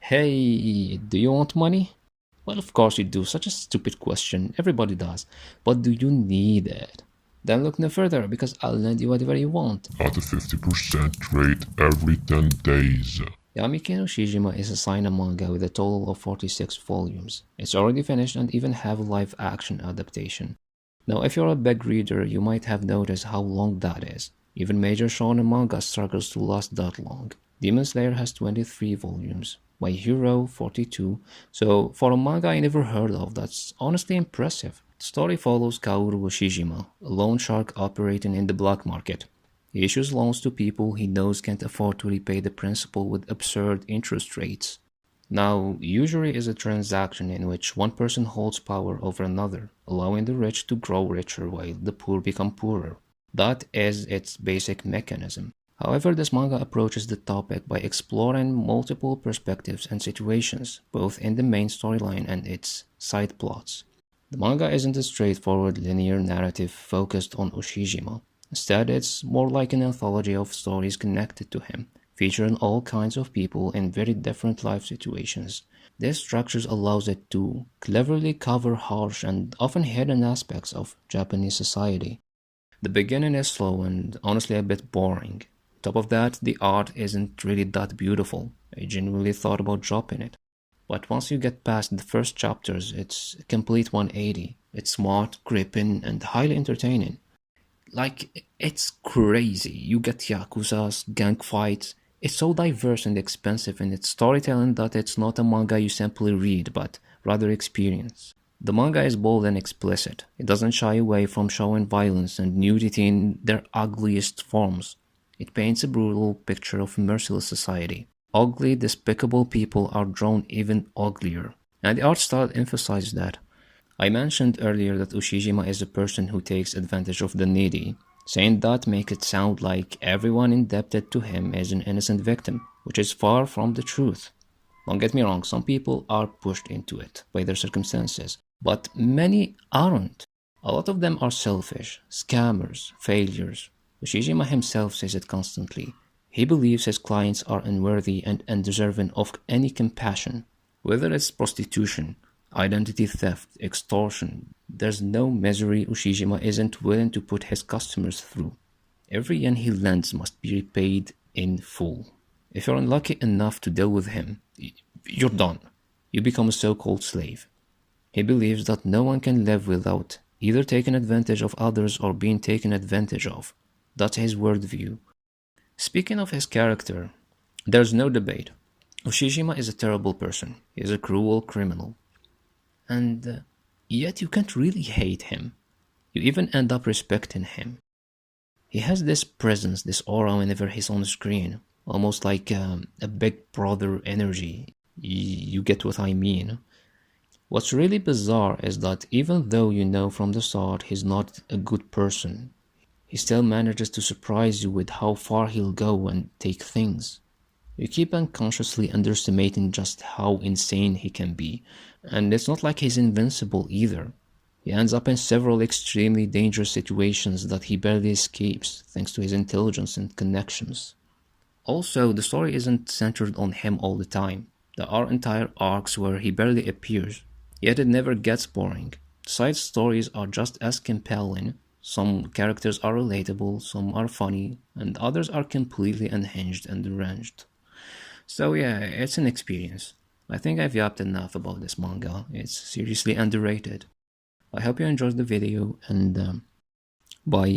Hey, do you want money? Well, of course you do. Such a stupid question. Everybody does. But do you need it? Then look no further because I'll lend you whatever you want. At a 50% rate every 10 days. Yamikin Ushijima is a seinen manga with a total of 46 volumes. It's already finished and even have a live action adaptation. Now, if you're a big reader, you might have noticed how long that is. Even major shonen manga struggles to last that long. Demon Slayer has 23 volumes, My Hero 42, so for a manga I never heard of, that's honestly impressive. The story follows Kaoru Ushijima, a loan shark operating in the black market. He issues loans to people he knows can't afford to repay the principal with absurd interest rates. Now, usury is a transaction in which one person holds power over another, allowing the rich to grow richer while the poor become poorer. That is its basic mechanism. However, this manga approaches the topic by exploring multiple perspectives and situations, both in the main storyline and its side plots. The manga isn't a straightforward linear narrative focused on Ushijima. Instead, it's more like an anthology of stories connected to him, featuring all kinds of people in very different life situations. This structure allows it to cleverly cover harsh and often hidden aspects of Japanese society. The beginning is slow and honestly a bit boring. Top of that, the art isn't really that beautiful. I genuinely thought about dropping it. But once you get past the first chapters, it's a complete 180. It's smart, gripping, and highly entertaining. Like, it's crazy. You get yakuzas, gang fights. It's so diverse and expensive in its storytelling that it's not a manga you simply read, but rather experience. The manga is bold and explicit. It doesn't shy away from showing violence and nudity in their ugliest forms. It paints a brutal picture of merciless society. Ugly, despicable people are drawn even uglier, and the art style emphasizes that. I mentioned earlier that Ushijima is a person who takes advantage of the needy. Saying that makes it sound like everyone indebted to him is an innocent victim, which is far from the truth. Don't get me wrong, some people are pushed into it by their circumstances, but many aren't. A lot of them are selfish, scammers, failures. Ushijima himself says it constantly. He believes his clients are unworthy and undeserving of any compassion. Whether it's prostitution, identity theft, extortion, there's no misery Ushijima isn't willing to put his customers through. Every yen he lends must be repaid in full. If you're unlucky enough to deal with him, you're done. You become a so-called slave. He believes that no one can live without either taking advantage of others or being taken advantage of. That's his worldview. Speaking of his character, there's no debate. Ushijima is a terrible person. He is a cruel criminal. And yet you can't really hate him. You even end up respecting him. He has this presence, this aura whenever he's on screen, almost like a big brother energy. You get what I mean. What's really bizarre is that even though you know from the start he's not a good person, he still manages to surprise you with how far he'll go and take things. You keep unconsciously underestimating just how insane he can be, and it's not like he's invincible either. He ends up in several extremely dangerous situations that he barely escapes thanks to his intelligence and connections. Also, the story isn't centered on him all the time. There are entire arcs where he barely appears, yet it never gets boring. Side stories are just as compelling. Some characters are relatable, some are funny, and others are completely unhinged and deranged. So yeah, it's an experience. I think I've yapped enough about this manga. It's seriously underrated. I hope you enjoyed the video and bye.